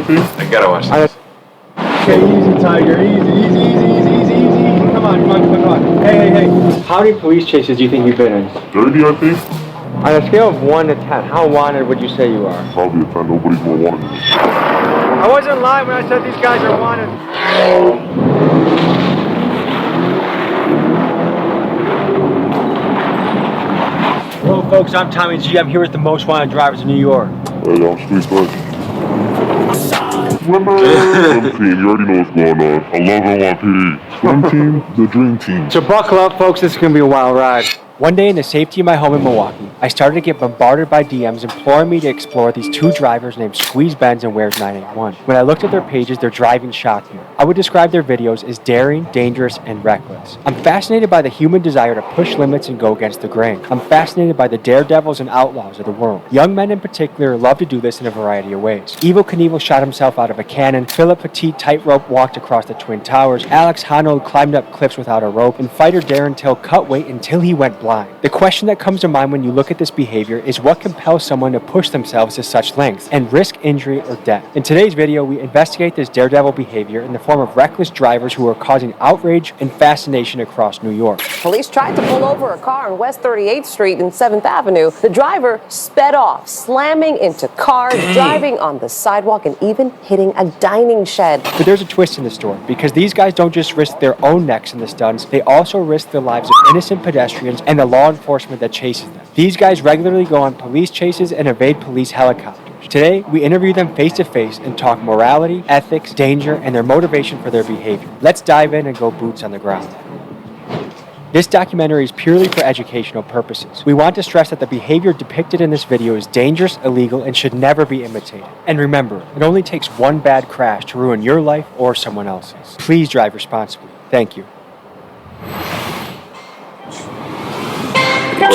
I gotta watch this. Okay, easy, Tiger. Easy. Come on. Hey. How many police chases do you think you've been in? 30, I think. On a scale of 1 to 10, how wanted would you say you are? Probably a 10. Nobody's more wanted than me. I wasn't lying when I said these guys are wanted. Hello, folks. I'm Tommy G. I'm here with the most wanted drivers in New York. Hey, I'm Squeeze.Benz. Swim team, you already know what's going on. I love NYPD. Swim team, the dream team. So buckle up, folks. This is going to be a wild ride. One day in the safety of my home in Milwaukee, I started to get bombarded by DMs imploring me to explore these two drivers named Squeeze.Benz and Where's 981. When I looked at their pages, their driving shocked me. I would describe their videos as daring, dangerous, and reckless. I'm fascinated by the human desire to push limits and go against the grain. I'm fascinated by the daredevils and outlaws of the world. Young men in particular love to do this in a variety of ways. Evel Knievel shot himself out of a cannon, Philip Petit tightrope walked across the Twin Towers, Alex Honnold climbed up cliffs without a rope, and fighter Darren Till cut weight until he went blind. The question that comes to mind when you look at this behavior is what compels someone to push themselves to such lengths and risk injury or death. In today's video, we investigate this daredevil behavior in the form of reckless drivers who are causing outrage and fascination across New York. Police tried to pull over a car on West 38th Street and 7th Avenue. The driver sped off, slamming into cars, driving on the sidewalk, and even hitting a dining shed. But there's a twist in the story, because these guys don't just risk their own necks in the stunts, they also risk the lives of innocent pedestrians and the law enforcement that chases them. These guys regularly go on police chases and evade police helicopters. Today, we interview them face to face and talk morality, ethics, danger, and their motivation for their behavior. Let's dive in and go boots on the ground. This documentary is purely for educational purposes. We want to stress that the behavior depicted in this video is dangerous, illegal, and should never be imitated. And remember, it only takes one bad crash to ruin your life or someone else's. Please drive responsibly. Thank you.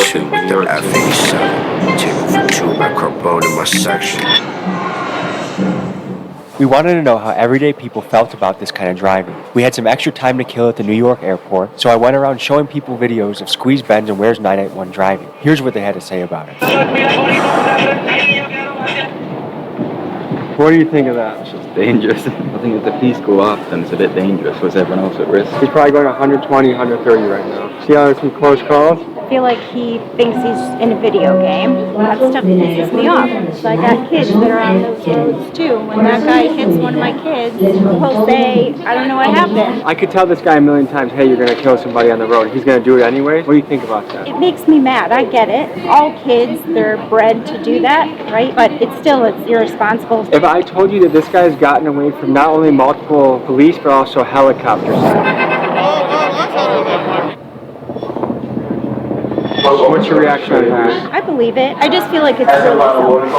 Two with the F87, taking from two by Carbone in my section. We wanted to know how everyday people felt about this kind of driving. We had some extra time to kill at the New York airport, so I went around showing people videos of Squeeze.Benz and Where's 981 driving. Here's what they had to say about it. What do you think of that? It's just dangerous. I think if the police go off, then it's a bit dangerous. Was everyone else at risk? He's probably going 120, 130 right now. See how there's some close calls? I feel like he thinks he's in a video game. That stuff pisses me off. So I got kids that are on those roads too. When that guy hits one of my kids, he'll say, I don't know what happened. I could tell this guy a million times, hey, you're going to kill somebody on the road. He's going to do it anyway. What do you think about that? It makes me mad. I get it. All kids, they're bred to do that, right? But it's irresponsible. If I told you that this guy's gotten away from not only multiple police, but also helicopters. What's your reaction on that? I believe it. I just feel like it's really selfish.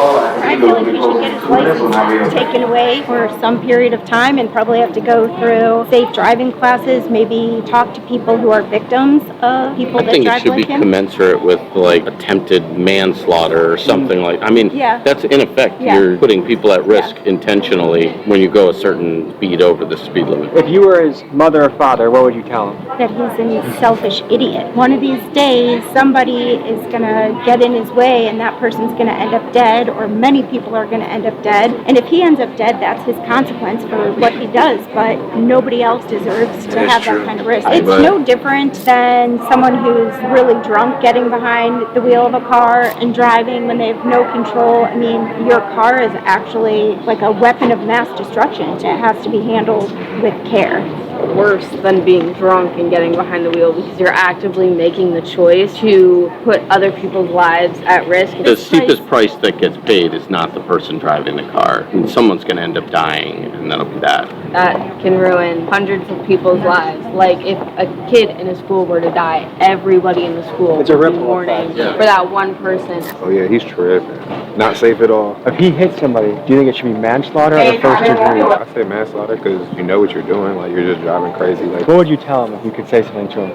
I feel like he should get his license taken away for some period of time and probably have to go through safe driving classes, maybe talk to people who are victims of people that drive like him. I think it should be commensurate with like attempted manslaughter or something like. I mean, that's in effect you're putting people at risk intentionally when you go a certain speed over the speed limit. If you were his mother or father, what would you tell him? That he's a selfish idiot. One of these days, somebody is going to get in his way and that person's going to end up dead, or many people are going to end up dead. And if he ends up dead, that's his consequence for what he does. But nobody else deserves to have that kind of risk. It's no different than someone who's really drunk getting behind the wheel of a car and driving when they have no control. I mean, your car is actually like a weapon of mass destruction. It has to be handled with care. Worse than being drunk and getting behind the wheel, because you're actively making the choice to put other people's lives at risk. The steepest price that gets paid is not the person driving the car. I mean, someone's going to end up dying, and that'll be that. That can ruin hundreds of people's lives. Like if a kid in a school were to die, everybody in the school would be mourning for that one person. Oh yeah, he's tripping. Not safe at all. If he hits somebody, do you think it should be manslaughter or first degree? I say manslaughter because you know what you're doing. Like you're just driving crazy. Like, what would you tell him if you could say something to him?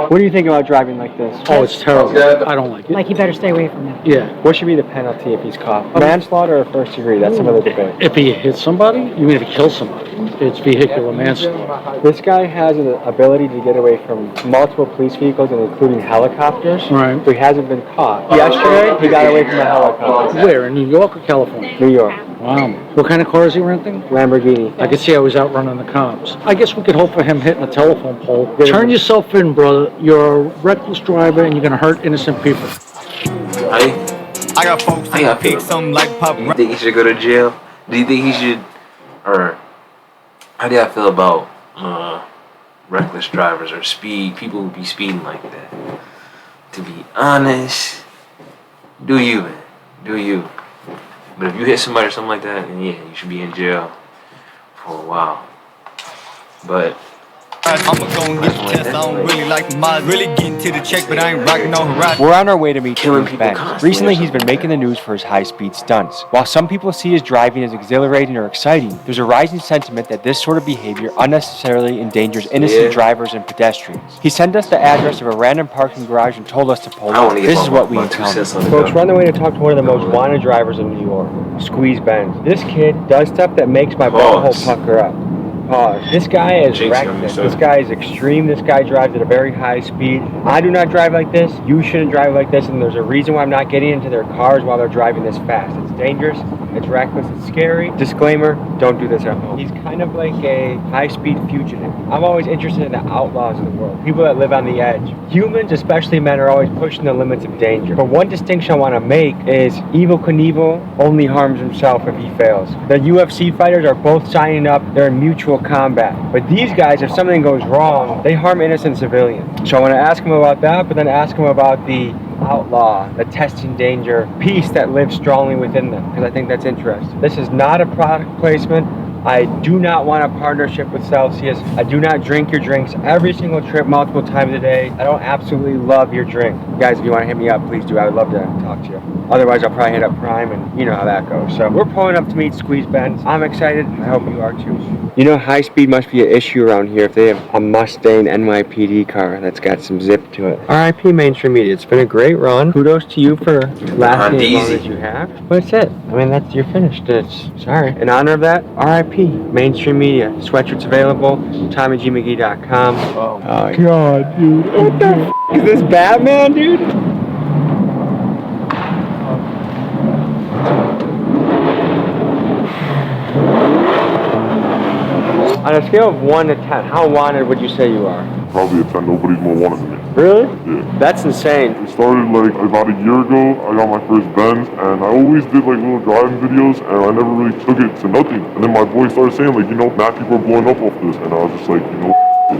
What do you think about driving like this? Oh, it's terrible. I don't like it. Like, you better stay away from him. Yeah. What should be the penalty if he's caught? Manslaughter or first degree? That's another debate. If he hits somebody, you mean if he kills somebody? It's vehicular manslaughter. This guy has an ability to get away from multiple police vehicles, including helicopters. Right. So he hasn't been caught. Yesterday, he got away from a helicopter. Where, in New York or California? New York. Wow. What kind of car is he renting? Lamborghini. I could see I was out running the comps. I guess we could hope for him hitting a telephone pole. Turn yourself in, brother. You're a reckless driver and you're going to hurt innocent people. I got folks that pick something like pop. Do you think he should go to jail? Do you think he should, or how do y'all feel about reckless drivers or people who be speeding like that? To be honest, do you, man? Do you? But if you hit somebody or something like that, then yeah, you should be in jail for a while. But I'ma go and get the test. I don't really like the miles. Really getting to the check, but I ain't rocking no horizon. We're on our way to meet Squeeze.Benz. constantly Recently, or he's been making the news for his high-speed stunts. While some people see his driving as exhilarating or exciting, there's a rising sentiment that this sort of behavior unnecessarily endangers innocent drivers and pedestrians. He sent us the address of a random parking garage and told us to pull up. This is what we encountered. Folks, we're on the way to talk to one of the most wanted drivers in New York, Squeeze.Benz. This kid does stuff that makes my butthole pucker up. This guy is reckless. This guy is extreme. This guy drives at a very high speed. I do not drive like this. You shouldn't drive like this. And there's a reason why I'm not getting into their cars while they're driving this fast. It's dangerous. It's reckless. It's scary. Disclaimer, don't do this at home. He's kind of like a high-speed fugitive. I'm always interested in the outlaws of the world. People that live on the edge. Humans, especially men, are always pushing the limits of danger. But one distinction I want to make is Evel Knievel only harms himself if he fails. The UFC fighters are both signing up. They're in mutual combat. But these guys, if something goes wrong, they harm innocent civilians. So I want to ask him about that, but then ask him about the outlaw, the testing danger piece that lives strongly within them, because I think that's interesting. This is not a product placement. I do not want a partnership with Celsius. I do not drink your drinks every single trip multiple times a day. I don't absolutely love your drink. Guys, if you want to hit me up, please do. I would love to talk to you. Otherwise, I'll probably hit up Prime, and you know how that goes. So we're pulling up to meet Squeeze.Benz. I'm excited. I hope you are too. You know, high speed must be an issue around here if they have a Mustang NYPD car that's got some zip to it. RIP Mainstream Media. It's been a great run. Kudos to you for lasting as long as you have. But that's it. I mean, you're finished. Sorry. In honor of that, RIP Mainstream Media. Sweatshirts available. TommyGMcGee.com. Oh my god, dude. What the f*** is this, Batman, dude? On a scale of 1 to 10, how wanted would you say you are? Probably a 10. Nobody's more wanted than me. Really? Yeah. That's insane. It started like about a year ago. I got my first Benz, and I always did like little driving videos, and I never really took it to nothing. And then my boy started saying like, you know, now people are blowing up off this, and I was just like, you know,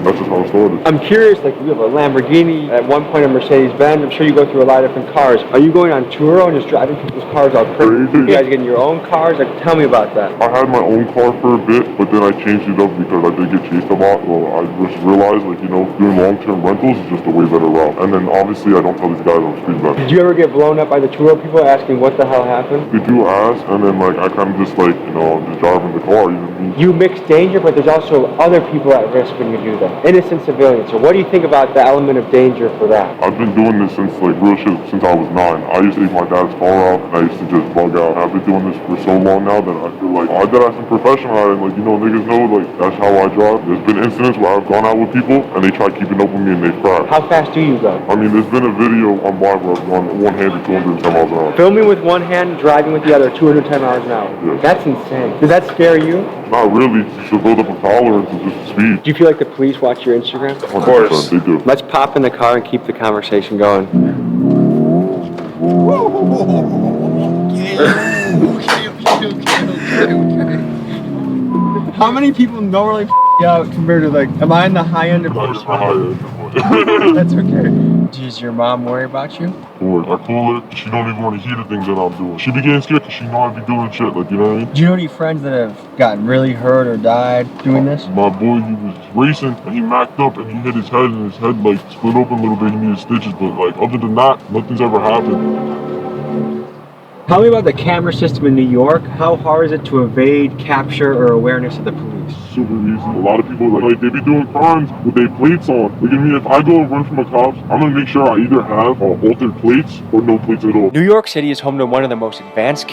that's just how it started. I'm curious, like you have a Lamborghini, at one point a Mercedes-Benz, I'm sure you go through a lot of different cars. Are you going on tour and just driving people's cars out crazy? You guys getting your own cars? Like, tell me about that. I had my own car for a bit, but then I changed it up because I did get chased a lot. Well, I just realized like, you know, doing long-term rentals is just a way better route. And then obviously I don't tell these guys I'm Squeeze.Benz. Did you ever get blown up by the tour people asking what the hell happened? They do ask, and then like I kind of just like, you know, I'm just driving the car. You mix danger, but there's also other people at risk when you do that. Innocent civilians. So what do you think about the element of danger for that? I've been doing this since like real shit since I was 9. I used to take my dad's car out, and I used to just bug out. I've been doing this for so long now that I feel like I did have some professional at it. Like, you know, niggas know like that's how I drive. There's been incidents where I've gone out with people and they try keeping up with me and they crash. How fast do you go? I mean, there's been a video on where I've gone one-handed 210 miles an hour. Filming with one hand, driving with the other, 210 miles an hour. Yeah. That's insane. Does that scare you? Not really. You should build up a tolerance of just speed. Do you feel like the police watch your Instagram? Of course. They do. Let's pop in the car and keep the conversation going. How many people normally f*** out compared to like, am I in the high end of That's okay. Does your mom worry about you? I call her, she don't even want to hear the things that I'm doing. She be getting scared because she know I be doing shit, like, you know what I mean? Do you know any friends that have gotten really hurt or died doing this? My boy, he was racing and he macked up and he hit his head and his head like split open a little bit. He needed stitches, but like other than that, nothing's ever happened. Tell me about the camera system in New York. How hard is it to evade capture or awareness of the police? super easy. A lot of people, like they be doing crimes with their plates on. Like, I mean, if I go and run from a cop, I'm gonna make sure I either have altered plates or no plates at all. New York City is home to one of the most advanced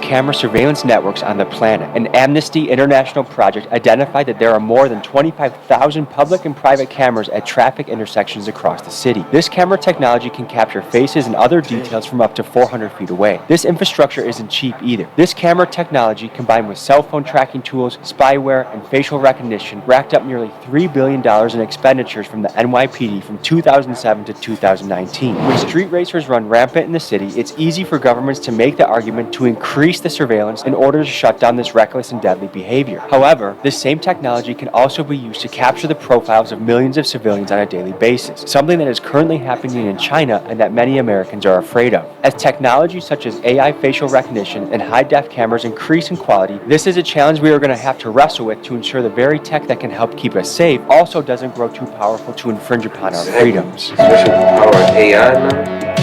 camera surveillance networks on the planet. An Amnesty International project identified that there are more than 25,000 public and private cameras at traffic intersections across the city. This camera technology can capture faces and other details from up to 400 feet away. This infrastructure isn't cheap either. This camera technology, combined with cell phone tracking tools, spyware, and facial recognition, racked up nearly $3 billion in expenditures from the NYPD from 2007 to 2019. When street racers run rampant in the city, it's easy for governments to make the argument to increase the surveillance in order to shut down this reckless and deadly behavior. However, this same technology can also be used to capture the profiles of millions of civilians on a daily basis, something that is currently happening in China and that many Americans are afraid of. As technology such as AI facial recognition and high-def cameras increase in quality, this is a challenge we are going to have to wrestle with to ensure the very tech that can help keep us safe also doesn't grow too powerful to infringe upon our freedoms. Especially with the power of AI now.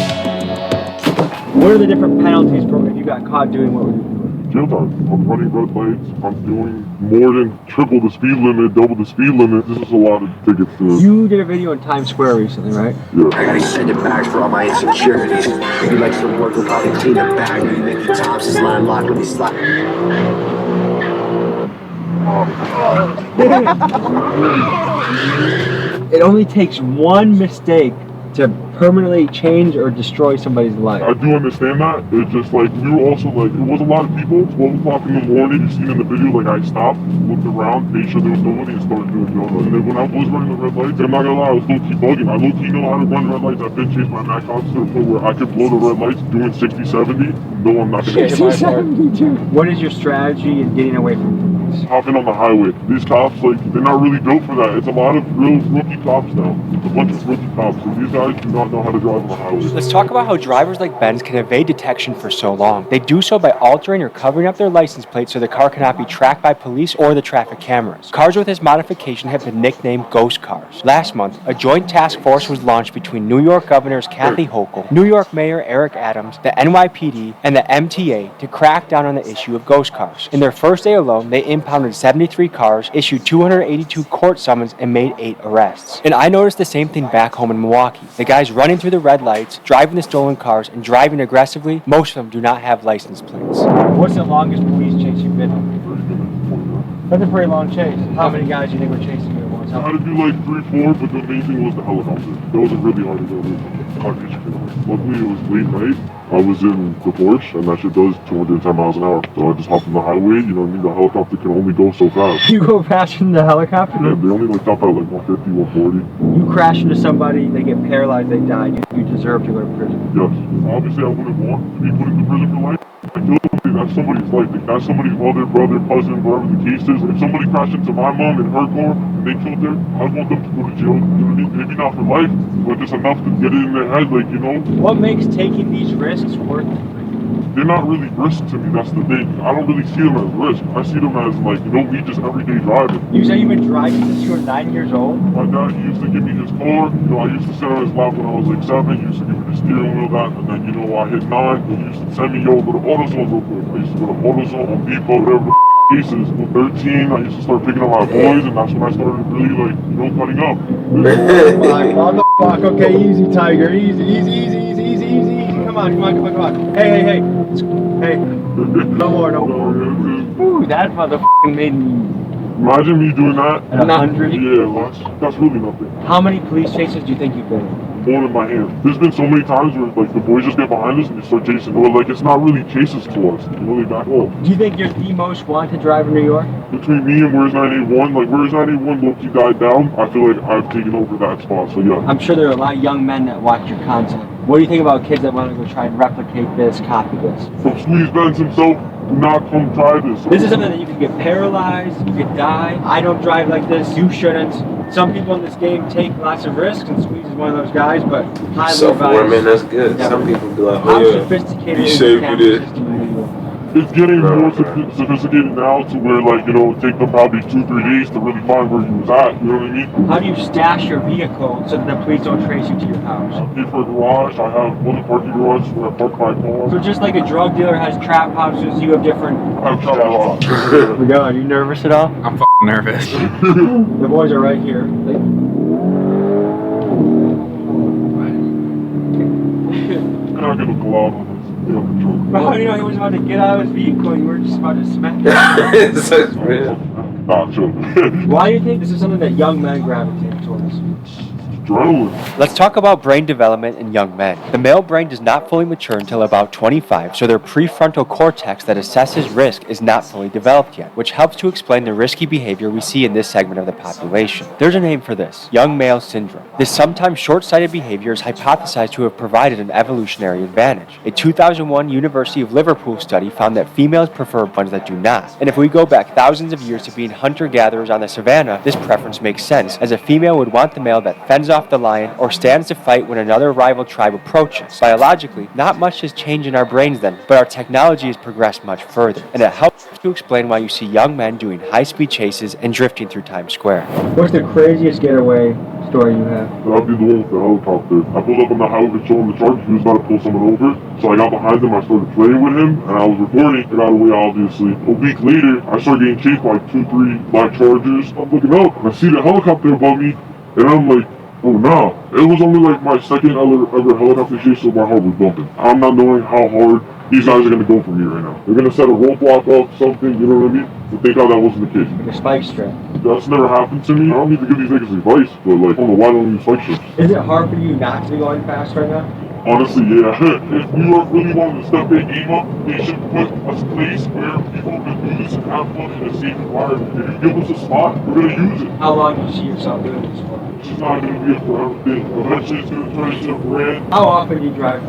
What are the different penalties for if you got caught doing what we're doing? Jail time. I'm running red lights. I'm doing more than triple the speed limit, double the speed limit. This is a lot of tickets to. You did a video in Times Square recently, right? Yeah. I gotta send it back for all my insecurities. Maybe like some work will probably clean it back. Maybe make the Thompson's line lock when he's like. It only takes one mistake to permanently change or destroy somebody's life. I do understand that. It's just like, we were also like, it was a lot of people. 12 o'clock in the morning, you seen in the video, like I stopped, looked around, made sure there was nobody, and started doing yoga. And then when I was running the red lights, I'm not gonna lie, I was low-key bugging. I low-key know how to run red lights. I've been chased by Mac cops to the point where I could blow the red lights doing 60, 70. No, I'm not gonna get my part. What is your strategy in getting away from police? Hopping on the highway. These cops, like, they're not really built for that. It's a lot of real rookie cops now. It's a bunch of rookie cops, and these guys do not know how to drive on the highway. Let's talk about how drivers like Benz can evade detection for so long. They do so by altering or covering up their license plate so the car cannot be tracked by police or the traffic cameras. Cars with this modification have been nicknamed ghost cars. Last month, a joint task force was launched between New York Governors Kathy Hochul, New York Mayor Eric Adams, the NYPD, and the MTA to crack down on the issue of ghost cars. In their first day alone, they impounded 73 cars, issued 282 court summons, and made 8 arrests. And I noticed the same thing back home in Milwaukee. The guys running through the red lights, driving the stolen cars, and driving aggressively, most of them do not have license plates. What's the longest police chase you've been on? That's a pretty long chase. How many guys do you think were chasing you at once? I had to do like 3, 4, but the main thing was the helicopter. That was really hard to go with. Luckily it was late night. I was in the Porsche, and that shit does 210 miles an hour. So I just hopped on the highway, you know what I mean? The helicopter can only go so fast. You go faster than the helicopter? Yeah, they only like top out like 150, 140. You crash into somebody, they get paralyzed, they die. You deserve to go to prison. Yes. Obviously I wouldn't want to be put into prison for life. I feel somebody, that's somebody's life. Like, that's somebody's mother, brother, cousin, whatever the case is. If somebody crashed into my mom in her car and they killed her, I want them to go to jail. You know what I mean? Maybe not for life, but just enough to get it in their head, like, you know? What makes taking these risks worth it? They're not really risks to me, that's the thing. I don't really see them as risks. I see them as, like, you know, we just everyday driving. You say you've been driving since you were 9 years old? My dad used to give me his car. You know, I used to sit on his lap when I was like 7. He used to give me the steering wheel, that. And then, you know, I hit 9. He used to send me, yo, go to AutoZone real quick. I used to go to AutoZone, Home Depot, whatever the cases. At 13, I used to start picking up my boys, and that's when I started really, like, you know, cutting up. What the fuck? Okay, easy, Tiger. Easy. Come on. Hey. Hey. No more. Ooh, that motherfucking made me... Imagine me doing that. At 100? Yeah, that's really nothing. How many police chases do you think you've been in? More than my hand. There's been so many times where, like, the boys just get behind us and they start chasing. Or, like, it's not really chases to us. You know, they back off. Do you think you're the most wanted driver in New York? Between me and Where's 981, like, Where's 981 low-key died down, I feel like I've taken over that spot, so yeah. I'm sure there are a lot of young men that watch your content. What do you think about kids that want to go try and replicate this, copy this? From Squeeze.Benz himself, do not come try this. This is something that you can get paralyzed, you could die. I don't drive like this, you shouldn't. Some people in this game take lots of risks, and Squeeze is one of those guys, but highly Self-warming, advised. that's good. Yeah. Some people be like, How oh yeah, sophisticated be is safe the with camera it. system in New York? it's getting more sophisticated now to where, like, you know, it take them probably 2-3 days to really find where you was at, you know what I mean? How do you stash your vehicle so that the police don't trace you to your house? I pay for a garage. I have one parking garage where I park my car. So just like a drug dealer has trap houses, you have different... I have trap houses. Miguel, are you nervous at all? I'm fucking nervous. The boys are right here. And I get a glove on this. Bro, you know, he was about to get out of his vehicle and you were just about to smack him. Such real. Nah, chill. Why do you think this is something that young men gravitate towards? Adrenaline. Let's talk about brain development in young men. The male brain does not fully mature until about 25, so their prefrontal cortex that assesses risk is not fully developed yet, which helps to explain the risky behavior we see in this segment of the population. There's a name for this, young male syndrome. This sometimes short-sighted behavior is hypothesized to have provided an evolutionary advantage. A 2001 University of Liverpool study found that females prefer ones that do not. And if we go back thousands of years to being hunter-gatherers on the savannah, this preference makes sense, as a female would want the male that fends off the lion or stands to fight when another rival tribe approaches. Biologically, not much has changed in our brains then, but our technology has progressed much further, and it helps to explain why you see young men doing high-speed chases and drifting through Times Square. What's the craziest getaway story you have? I'll be the one with the helicopter. I pulled up on the highway showing the truck. He was about to pull someone over. So I got behind him. I started playing with him, and I was recording. I got away, obviously. A week later, I started getting chased by 2-3 black Chargers. I'm looking up, and I see the helicopter above me, and I'm like, oh no. It was only like my second ever helicopter chase, so my heart was bumping. I'm not knowing how hard these guys are going to go for me right now. They're going to set a roadblock up, something, you know what I mean? But thank God that wasn't the case. Like a spike strip. That's never happened to me. I don't need to give these niggas advice, but like, I don't know why don't use spike strips. Is it hard for you not to be going fast right now? Honestly, yeah. If New York really wanted to step their game up, they should put a place where people can do this and have fun in a safe environment. If you give us a spot, we're going to use it. How long do you see yourself doing this for? It's not going to be a forever thing. Eventually, it's going to turn into a brand. How often do you drive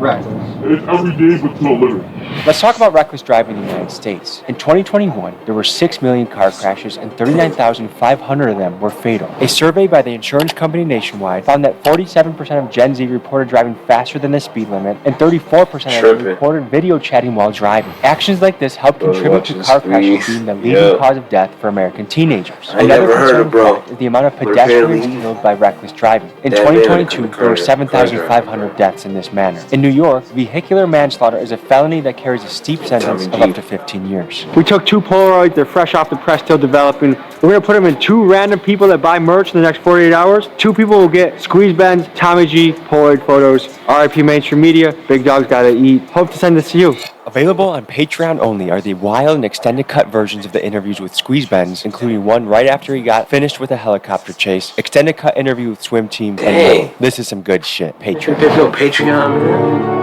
reckless? It's every day, but to a limit. Let's talk about reckless driving in the United States. In 2021, there were 6 million car crashes and 39,500 of them were fatal. A survey by the insurance company Nationwide found that 47% of Gen Z reported driving faster than the speed limit and 34% of them reported video chatting while driving. Actions like this help contribute to car crashes being the leading cause of death for American teenagers. Another concerning fact is the amount of pedestrians killed by reckless driving. In 2022, there were 7,500 deaths in this manner. In New York, vehicular manslaughter is a felony that carries a steep sentence of up to 15 years. We took 2 Polaroids, they're fresh off the press, still developing. We're gonna put them in 2 random people that buy merch in the next 48 hours. 2 people will get Squeeze.Benz, Tommy G, Polaroid photos. RIP Mainstream Media, Big Dog's Gotta Eat. Hope to send this to you. Available on Patreon only are the wild and extended cut versions of the interviews with Squeeze.Benz, including one right after he got finished with a helicopter chase, extended cut interview with Swim Team, and Will. This is some good shit. Patreon. There's no Patreon, man.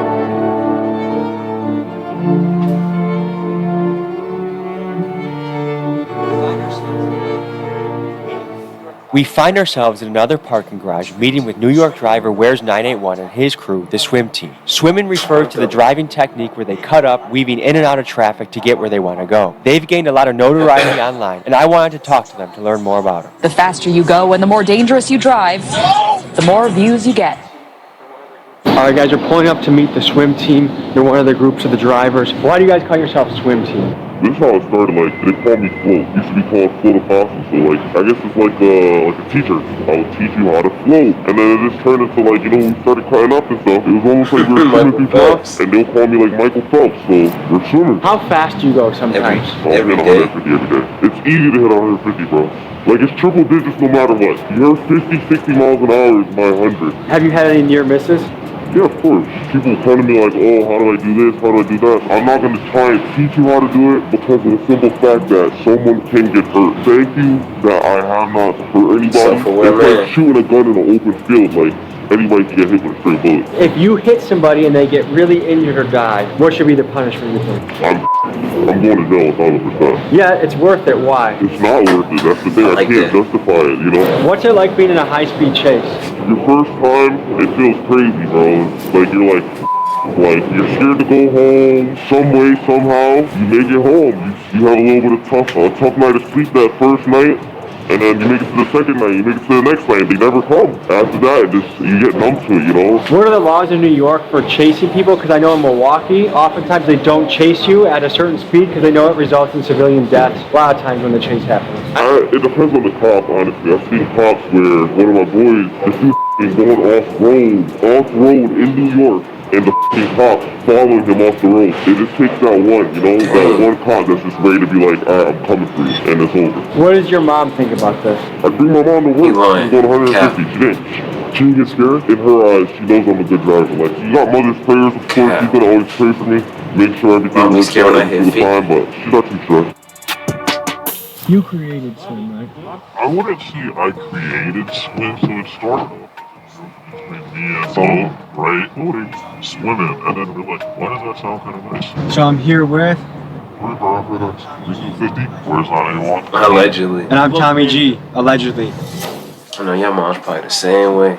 We find ourselves in another parking garage meeting with New York driver Where's 981 and his crew, the Swim Team. Swimming refers to the driving technique where they cut up, weaving in and out of traffic to get where they want to go. They've gained a lot of notoriety online, and I wanted to talk to them to learn more about it. The faster you go and the more dangerous you drive, the more views you get. Alright guys, we're pulling up to meet the Swim Team. You're one of the groups of the drivers. Why do you guys call yourself Swim Team? This is how it started, like, they call me Float. It used to be called Float Apostle, so, like, I guess it's like a teacher. I would teach you how to float. And then it just turned into, like, you know, we started cutting up and stuff. It was almost like we were swimming through tracks, and they'll call me, like, Michael Phelps, so we're swimmers. How fast do you go sometimes? Every day. 150 every day. It's easy to hit 150, bro. Like, it's triple digits no matter what. Your 50, 60 miles an hour is my 100. Have you had any near misses? Yeah, of course. People come to me like, oh, how do I do this? How do I do that? I'm not going to try and teach you how to do it because of the simple fact that someone can get hurt. Thank you that I have not hurt anybody. It's like shooting a gun in an open field. Like, anybody can get hit with a straight bullet. If you hit somebody and they get really injured or die, what should be the punishment you think? I'm going to jail 100%. Yeah, it's worth it. Why? It's not worth it. That's the thing. I can't justify it, you know? What's it like being in a high-speed chase? Your first time, it feels crazy, bro. It's like you're like you're scared to go home some way, somehow. You make it home. You have a little bit of tough night of sleep that first night. And then you make it to the second night, you make it to the next night, they never come. After that, you get numb to it, you know? What are the laws in New York for chasing people? Because I know in Milwaukee, oftentimes they don't chase you at a certain speed because they know it results in civilian deaths a lot of times when the chase happens. It depends on the cop, honestly. I've seen cops where one of my boys, this dude is going off-road in New York, and the cops following him off the road. It just takes that one, you know, that one cop that's just ready to be like, alright, I'm coming for you, and it's over. What does your mom think about this? I bring my mom to work. She's going 150. She didn't get scared. In her eyes, she knows I'm a good driver. Like, she got mother's prayers, of course. She's gonna always pray for me, make sure everything works out every single time, but she's not too sure. You created swim, right? I wouldn't say I created swim, so it started off between me and Bo, right? Floating, swimming, and then we're like, why does that sound kind of nice? So I'm here with... Where's 981? Allegedly. And I'm Tommy G, allegedly. I know your mom's probably the same way.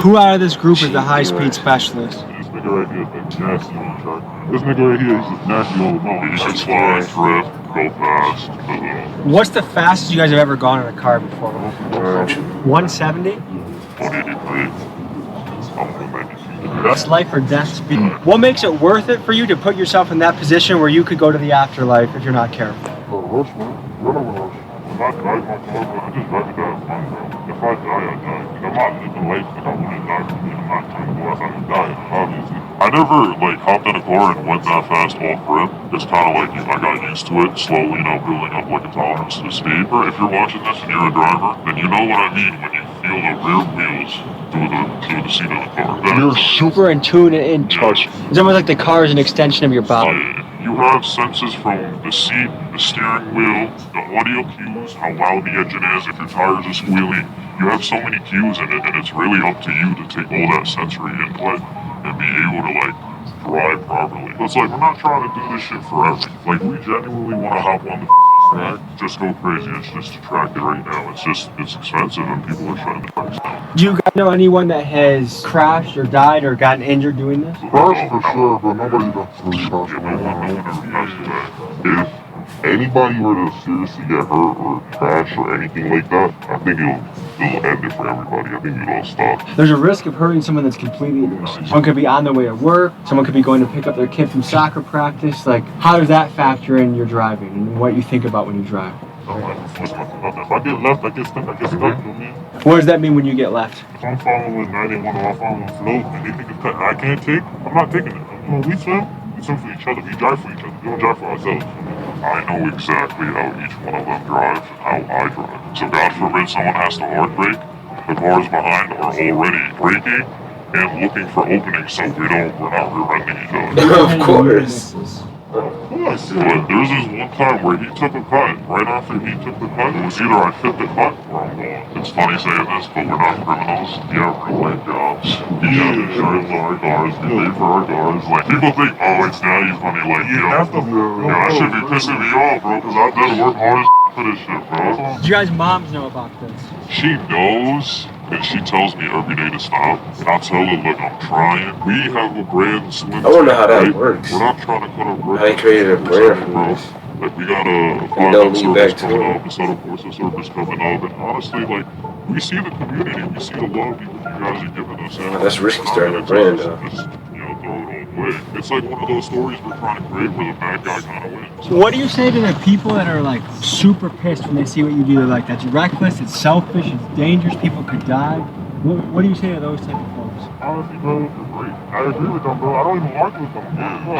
Who out of this group is the high-speed specialist? This nigga right here is like nasty on the track. This nigga right here, he's nasty all the time. He should slide, drift, go fast. What's the fastest you guys have ever gone in a car before? 170? 183. That's life or death speed. What makes it worth it for you to put yourself in that position where you could go to the afterlife if you're not careful? Rush, man. Run over rush. When I drive my car, I just drive it down fun, bro. If I die, I die. I'm not living life like I want to die for me. I'm not trying to go out and die, obviously. I never, like, hopped in a car and went that fast off rip. It's kind of like, I got used to it, slowly, building up, like, a tolerance to the speed. But if you're watching this and you're a driver, then you know what I mean when you feel the rear wheels through the seat of the car. You're super in tune and in touch. It's almost like the car is an extension of your body. You have senses from the seat, the steering wheel, the audio cues, how loud the engine is, if your tires are squealing. You have so many cues in it, and it's really up to you to take all that sensory input and be able to, like, drive properly. It's like, we're not trying to do this shit forever. Like, we genuinely want to hop on the track, just go crazy. It's just attractive right now. It's expensive, and people are trying to price down. Do you guys know anyone that has crashed or died or gotten injured doing this? Crashed for sure, but nobody that's really crashed. No one ever passed away. If anybody were to seriously get hurt or crash or anything like that, I think it'll end it for everybody. I think it'll all stop. There's a risk of hurting someone that's completely innocent. Someone could be on their way to work. Someone could be going to pick up their kid from soccer practice. Like, how does that factor in your driving and what you think about when you drive? I don't have to force myself out there. If I get left, I get stuck, you know what I mean? What does that mean when you get left? If I'm following 91 or I'm following flow and they think it's cut I can't take, I'm not taking it. When we swim for each other. We drive for each other. We don't drive for ourselves. I know exactly how each one of them drives and how I drive. So God forbid someone has to hard brake, the cars behind are already braking and looking for openings so we're not rear-ending each other. Of course. But there was this one time where he took a cut. Right after he took the cut, it was either I fit the cut or I'm gone. It's funny saying this, but we're not criminals. We have real-life jobs. We have insurance on our cars. We pay for our cars. Like, people think, oh, it's daddy funny. Like, that should be pissing me off, bro, because I've done work hard as for this shit, bro. Do you guys' moms know about this? She knows, and she tells me every day to stop. And I tell her, look, I'm trying. We have a brand swim. I wonder how that works. We're not trying to cut our brand. How you created a brand, bro. Like, we got a 5-up service coming up, a set of courses service coming up, and honestly, like, we see the community, we see the love you guys are giving us. That's risky starting a brand, though. Just, throw it all away. It's like one of those stories we're trying to create where the bad guy kind of wins. So what do you say to the people that are like super pissed when they see what you do? They're like, that's reckless, it's selfish, it's dangerous, people could die. What do you say to those type of folks? Honestly, bro, you're great. I agree with them, bro. I don't even argue with them. I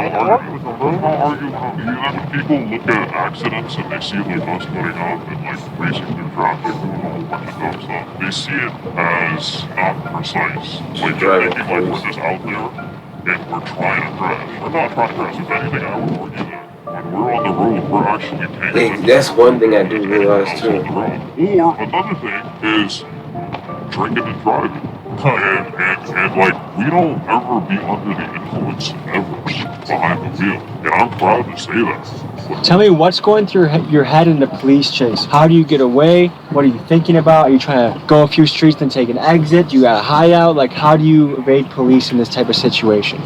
don't argue with them, bro. I don't argue with them. You know, when people look at accidents and they see like us cutting up and like racing through traffic, doing a whole bunch of dumb stuff, they see it as not precise. Like, they're thinking like we're just out there and we're trying to crash. We're not trying to crash. If anything, I would argue that when we're on the road, we're actually paying. That's one thing I do realize too. Or another thing is drinking and driving. And like, we don't ever be under the influence ever behind the wheel. And I'm proud to say that. Tell me what's going through your head in the police chase. How do you get away? What are you thinking about? Are you trying to go a few streets then take an exit? Do you got a hideout? Like, how do you evade police in this type of situation?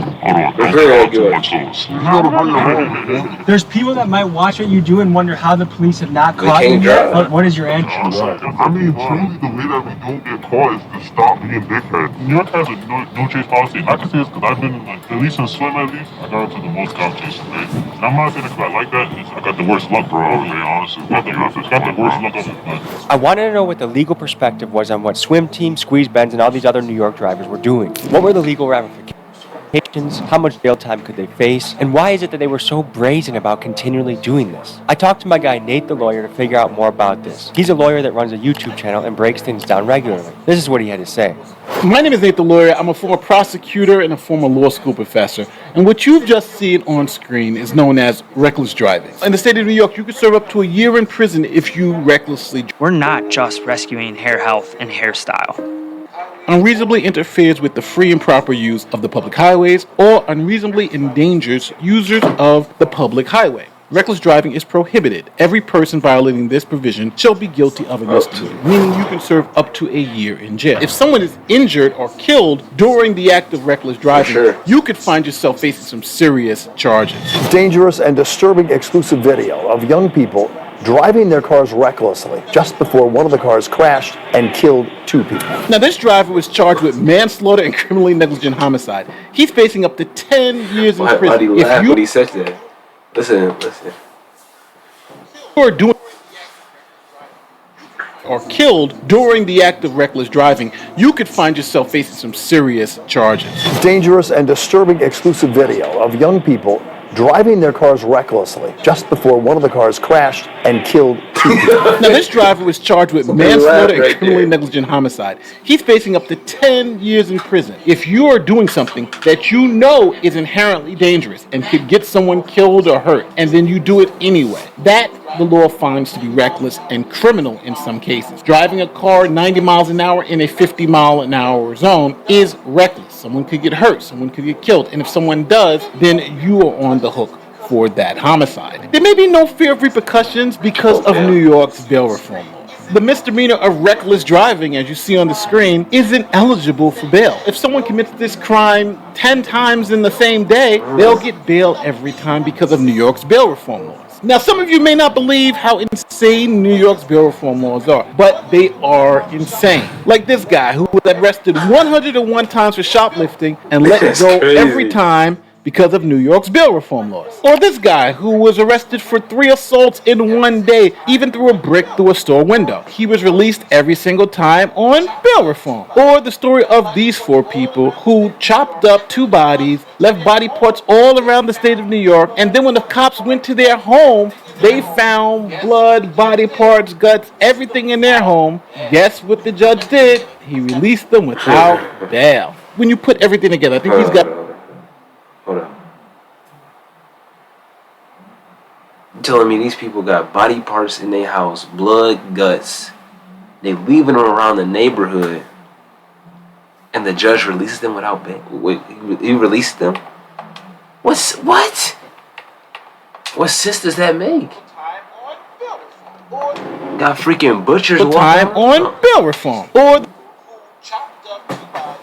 There's people that might watch what you do and wonder how the police have not caught you yet. What is your answer? I mean, truly, the way that we don't get caught is to stop being dickheads. New York has a no chase policy. I can say this because I've been in, at least in swim at least, I got into the most cop chases, right? And I'm not saying it because I like that. I got the worst luck, bro. Really, honestly. Got the worst luck of it. I wanted to know what the legal perspective was on what swim team, Squeeze.Benz, and all these other New York drivers were doing. What were the legal ramifications? How much jail time could they face? And why is it that they were so brazen about continually doing this? I talked to my guy Nate the lawyer to figure out more about this. He's a lawyer that runs a YouTube channel and breaks things down regularly. This is what he had to say. My name is Nate the lawyer. I'm a former prosecutor and a former law school professor. And what you've just seen on screen is known as reckless driving. In the state of New York, you could serve up to a year in prison if you recklessly drive. We're not just rescuing hair health and hairstyle. Unreasonably interferes with the free and proper use of the public highways or unreasonably endangers users of the public highway. Reckless driving is prohibited. Every person violating this provision shall be guilty of a misdemeanor, meaning you can serve up to a year in jail. If someone is injured or killed during the act of reckless driving, you could find yourself facing some serious charges. Dangerous and disturbing exclusive video of young people driving their cars recklessly just before one of the cars crashed and killed 2 people. Now, this driver was charged with manslaughter and criminally negligent homicide. He's facing up to 10 years in prison. Why do you laugh when he says that? Listen. You are doing or killed during the act of reckless driving, you could find yourself facing some serious charges. Dangerous and disturbing exclusive video of young people driving their cars recklessly just before one of the cars crashed and killed 2 people. Now, this driver was charged with manslaughter and criminally negligent homicide. He's facing up to 10 years in prison. If you are doing something that you know is inherently dangerous and could get someone killed or hurt, and then you do it anyway, that the law finds to be reckless and criminal in some cases. Driving a car 90 miles an hour in a 50 mile an hour zone is reckless. Someone could get hurt, someone could get killed, and if someone does, then you are on the hook for that homicide. There may be no fear of repercussions because of New York's bail reform law. The misdemeanor of reckless driving, as you see on the screen, isn't eligible for bail. If someone commits this crime 10 times in the same day, they'll get bail every time because of New York's bail reform laws. Now, some of you may not believe how insane New York's bail reform laws are, but they are insane. Like this guy who was arrested 101 times for shoplifting and let go every time because of New York's bail reform laws. Or this guy who was arrested for 3 assaults in one day, even threw a brick through a store window. He was released every single time on bail reform. Or the story of these 4 people who chopped up 2 bodies, left body parts all around the state of New York, and then when the cops went to their home, they found blood, body parts, guts, everything in their home. Guess what the judge did? He released them without bail. When you put everything together, I think he's got... Hold on. You telling me these people got body parts in their house, blood, guts. They leaving them around the neighborhood, and the judge releases them without bail? Wait, he released them? What sense does that make? Got freaking butchers. Time on bail reform. Or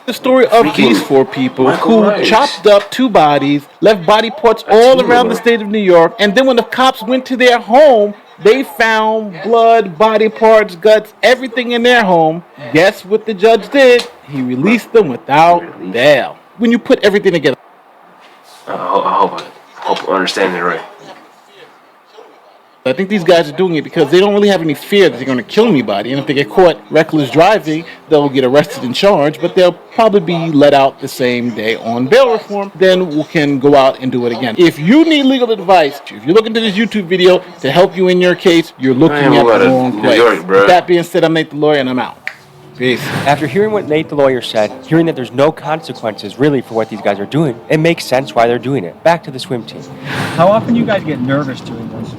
the story of these 4 people who chopped up 2 bodies, left body parts all around the state of New York, and then when the cops went to their home, they found blood, body parts, guts, everything in their home. Guess what the judge did? He released them without bail. When you put everything together. I hope I understand it right. I think these guys are doing it because they don't really have any fear that they're going to kill anybody. And if they get caught reckless driving, they'll get arrested and charged, but they'll probably be let out the same day on bail reform. Then we can go out and do it again. If you need legal advice, if you're looking to this YouTube video to help you in your case, you're looking at the wrong place. With that being said, I'm Nate the lawyer, and I'm out. Peace. After hearing what Nate the lawyer said, hearing that there's no consequences really for what these guys are doing, it makes sense why they're doing it. Back to the swim team. How often do you guys get nervous doing this?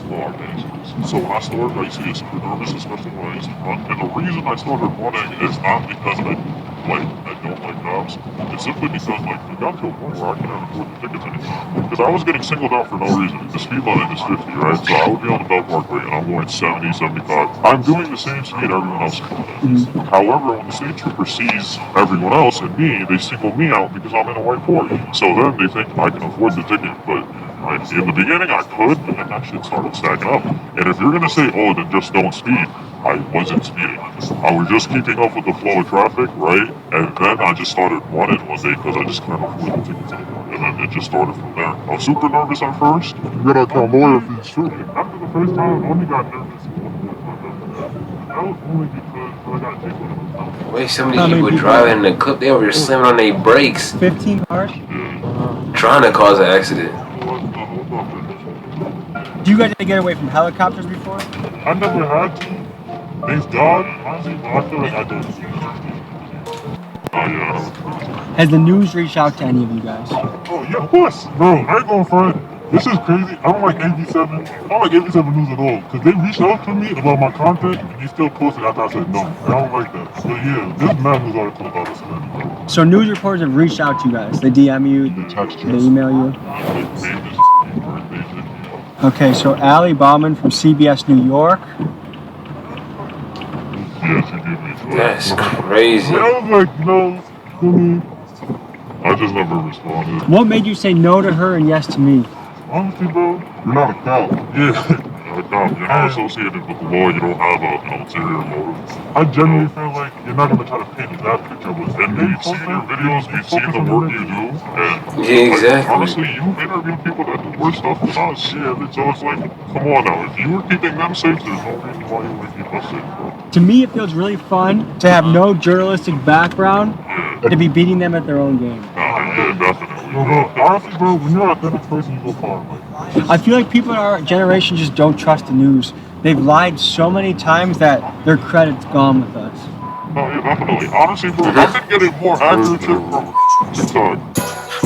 So when I started, I used to get super nervous, especially when I used to run. And the reason I started running is not because I like that don't like cops. It's simply because like it got to a point where I can't afford the tickets anymore. Because I was getting singled out for no reason. The speed limit is 50, right? So I would be on the Bell Parkway and I'm going 70, 75. I'm doing the same speed everyone else is. However, when the state trooper sees everyone else and me, they single me out because I'm in a white Porsche. So then they think I can afford the ticket, but right, in the beginning I could, but then that shit started stacking up. And if you're gonna say, oh, then just don't speed, I wasn't speeding. I was just keeping up with the flow of traffic, right? And then I just started running one day because I just couldn't afford the tickets anymore. And then it just started from there. I was super nervous at first. Then I got lawyer fees too. After the first time, I only got nervous. That was only because I got taken on. Wait, so many people driving in the clip, they over here slamming on their brakes. 15 cars? Trying to cause an accident. Do you guys get away from helicopters before? I never had to. Thanks God. Honestly, but I feel like I don't. Oh yeah. Has the news reached out to any of you guys? Oh yeah, of course. Bro, I ain't going front. This is crazy. I don't like AB7. I don't like AB7 News at all. Because they reached out to me about my content and they still posted after I said no. I don't like that. But yeah, there's mad news article about us already. So news reporters have reached out to you guys. They DM you, they email you. Okay, so Ali Bauman from CBS New York. That's crazy. I was like, no, I just never responded. What made you say no to her and yes to me? Honestly, bro, you're not a cop. Yeah. You're not associated with the law. You don't have an ulterior motive. I genuinely feel like you're not gonna try to paint that picture with. And we've seen your videos, we've seen the work you do, and yeah, exactly. Like, honestly, you interview people that do worse stuff than us. Yeah, so it's like, come on now. If you were keeping them safe, there's no reason why you wouldn't keep us safe, bro. To me, it feels really fun to have no journalistic background to be beating them at their own game. Yeah, definitely. Bro, honestly, bro, when you're an authentic person, you go far. I feel like people in our generation just don't trust the news. They've lied so many times that their credit's gone with us. No, yeah, definitely. Honestly, bro, I've been getting more accurate shit from TikTok.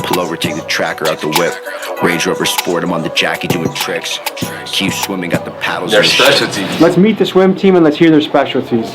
Pull over, take the tracker out the whip. Range Rover Sport, I'm on the jacket doing tricks. Keep swimming, got the paddles. Their specialties. Let's meet the swim team and let's hear their specialties.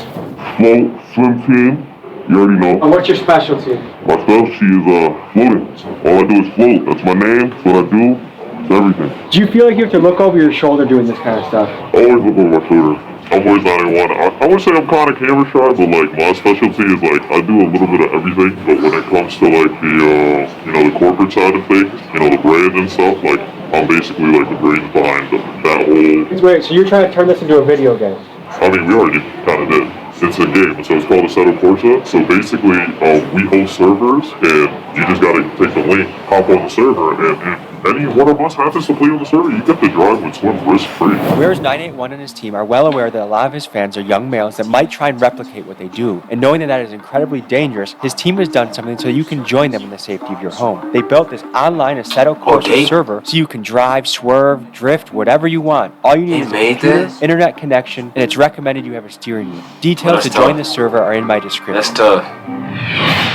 Float, swim team, you already know. And what's your specialty? My specialty is floating. All I do is float. That's my name, that's what I do. It's everything. Do you feel like you have to look over your shoulder doing this kind of stuff? I always look over my shoulder. I'm always not anyone. I would say I'm kind of camera shy, but like my specialty is like I do a little bit of everything. But when it comes to like the the corporate side of things, the brand and stuff, like I'm basically like the brains behind that whole. Wait, so you're trying to turn this into a video game? I mean, we already kind of did. It's a game, so it's called Assetto Corsa. So basically, we host servers, and you just gotta take the link, hop on the server, and any one of us happens to play on the server, you get to drive with swim risk-free. Whereas 981 and his team are well aware that a lot of his fans are young males that might try and replicate what they do, and knowing that that is incredibly dangerous, his team has done something so you can join them in the safety of your home. They built this online Assetto Corsa server so you can drive, swerve, drift, whatever you want. All you need is a computer, internet connection, and it's recommended you have a steering wheel. Details to join the server are in my description. That's tough.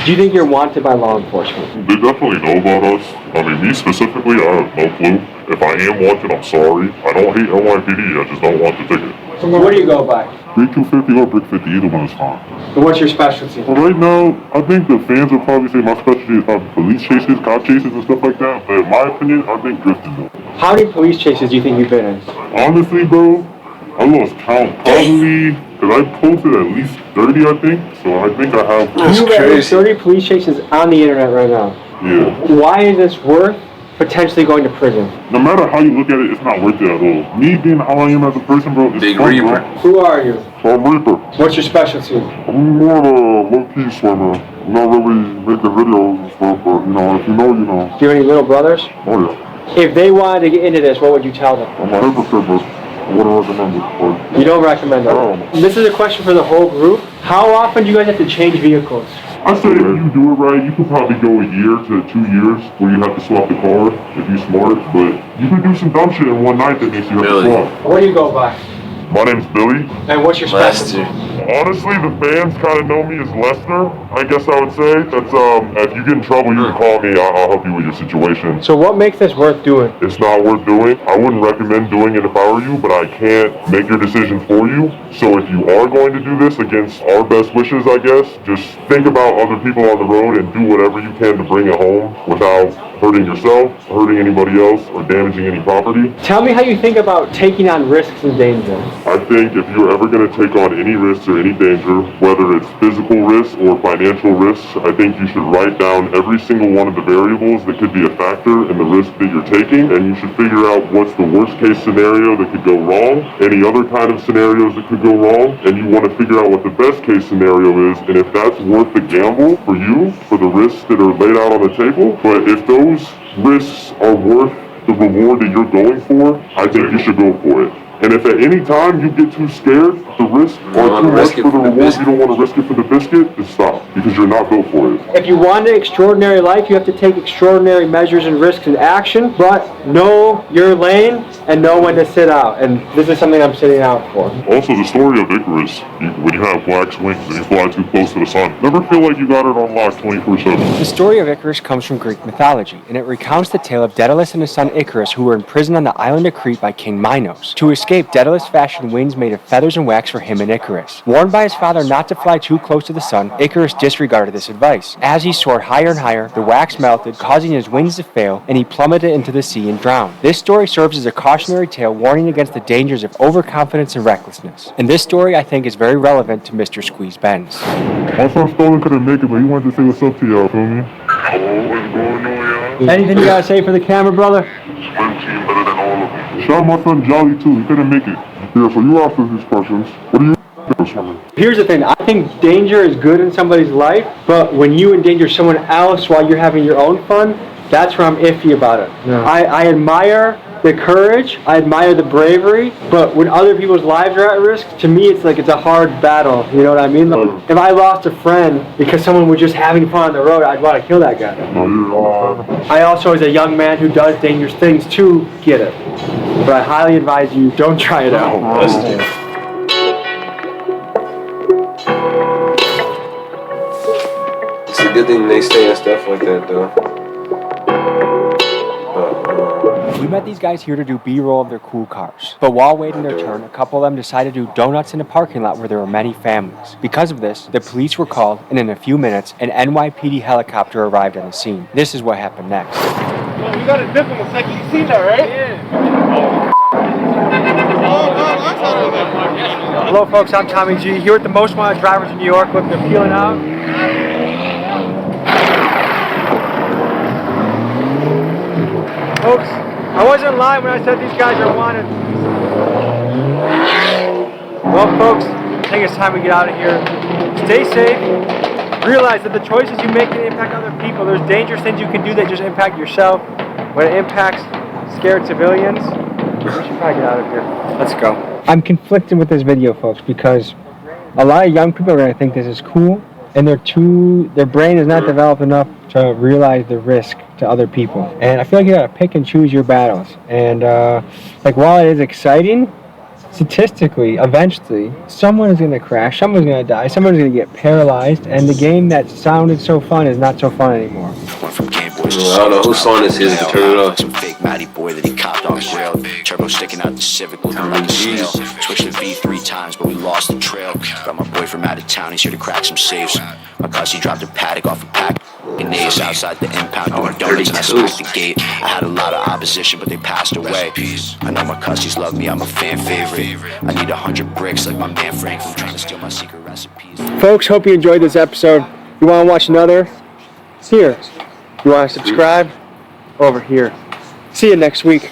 Do you think you're wanted by law enforcement? They definitely know about us. I mean, me specifically, I have no clue. If I am wanted, I'm sorry. I don't hate NYPD, I just don't want the ticket. So what do you go by? Brick 250 or Brick 50, either one is fine. And what's your specialty? Well, right now, I think the fans would probably say my specialty is probably police chases, cop chases, and stuff like that. But in my opinion, I think drifting though. How many police chases do you think you've been in? Honestly, bro, I lost count. Probably, because I posted at least 30, I think. So I think I have... You've had 30 police chases on the internet right now. Yeah. Why is this worth potentially going to prison? No matter how you look at it, it's not worth it at all. Me being how I am as a person, bro, it's Big fun, Reaper. bro. Who are you? So I'm Reaper. What's your specialty? I'm more of a low-key swimmer. I'm not really making videos and stuff, but if you know, you know. Do you have any little brothers? Oh yeah. If they wanted to get into this, what would you tell them? I'm a hypocrite, I wouldn't recommend it. But you don't recommend it? This is a question for the whole group. How often do you guys have to change vehicles? I say if you do it right, you could probably go a year to 2 years where you have to swap the car if you're smart, but you could do some dumb shit in one night that makes you have to swap. What do you go by? My name's Billy. And what's your specialty? Honestly, the fans kind of know me as Lester, I guess I would say. That's, if you get in trouble, you can call me. I'll help you with your situation. So what makes this worth doing? It's not worth doing. I wouldn't recommend doing it if I were you, but I can't make your decision for you. So if you are going to do this against our best wishes, I guess, just think about other people on the road and do whatever you can to bring it home without hurting yourself, hurting anybody else, or damaging any property. Tell me how you think about taking on risks and danger. I think if you're ever going to take on any risks or any danger, whether it's physical risks or financial risks, I think you should write down every single one of the variables that could be a factor in the risk that you're taking, and you should figure out what's the worst case scenario that could go wrong, any other kind of scenarios that could go wrong, and you want to figure out what the best case scenario is, and if that's worth the gamble for you, for the risks that are laid out on the table. But if those risks are worth the reward that you're going for, I think you should go for it. And if at any time you get too scared, the risks are too much for the reward, you don't want to risk it for the biscuit, just stop, because you're not built for it. If you want an extraordinary life, you have to take extraordinary measures and risks and action, but know your lane and know when to sit out. And this is something I'm sitting out for. Also, the story of Icarus, when you have wax wings and you fly too close to the sun, never feel like you got it on lock 24/7. The story of Icarus comes from Greek mythology, and it recounts the tale of Daedalus and his son Icarus, who were imprisoned on the island of Crete by King Minos. To escape, Daedalus fashioned wings made of feathers and wax for him and Icarus. Warned by his father not to fly too close to the sun, Icarus disregarded this advice. As he soared higher and higher, the wax melted, causing his wings to fail, and he plummeted into the sea and drowned. This story serves as a cautionary tale warning against the dangers of overconfidence and recklessness. And this story, I think, is very relevant to Mr. Squeeze.Benz. Also, Stolen couldn't make it, but he wanted to say what's up to y'all, feel me? What's going on, y'all? Anything you gotta say for the camera, brother? Swim team better than all of them. Shout out my son Jolly, too. He couldn't make it. Yeah, so you asked us these questions. What do you think, swimming? Here's the thing. I think danger is good in somebody's life, but when you endanger someone else while you're having your own fun, that's where I'm iffy about it. Yeah. I admire the courage, I admire the bravery, but when other people's lives are at risk, to me it's like it's a hard battle, you know what I mean? Like, if I lost a friend because someone was just having fun on the road, I'd want to kill that guy. I also, as a young man who does dangerous things too, get it. But I highly advise you, don't try it out. It's a good thing they say and stuff like that, though. We met these guys here to do B-roll of their cool cars. But while waiting their turn, a couple of them decided to do donuts in a parking lot where there were many families. Because of this, the police were called, and in a few minutes, an NYPD helicopter arrived on the scene. This is what happened next. Yo, you gotta dip in a second. You seen that, right? Yeah. Hello, folks. I'm Tommy G. Here with the most wanted drivers in New York. Look, they're peeling out. Folks, I wasn't lying when I said these guys are wanted. Well, folks, I think it's time we get out of here. Stay safe. Realize that the choices you make can impact other people. There's dangerous things you can do that just impact yourself. When it impacts scared civilians, we should probably get out of here. Let's go. I'm conflicted with this video, folks, because a lot of young people are going to think this is cool, and their brain is not developed enough to realize the risk to other people. And I feel like you gotta pick and choose your battles. And like, while it is exciting, statistically, eventually, someone is gonna crash, someone's gonna die, someone's gonna get paralyzed, and the game that sounded so fun is not so fun anymore. I don't know whose song this is, but turn it off. Some fake Matty boy that he copped on grill. Turbo sticking out the Civic looking like a snail. Switched to V3 times, but we lost the trail. Got my boy from out of town, he's here to crack some safes. My cousin dropped a paddock off a pack. An ace outside the impound doing donuts and I smacked the gate. I had a lot of opposition, but they passed away. I know my cussies love me, I'm a fan favorite. I need 100 bricks like my man Frank from trying to steal my secret recipes. Folks, hope you enjoyed this episode. You want to watch another? Here. You want to subscribe? Over here. See you next week.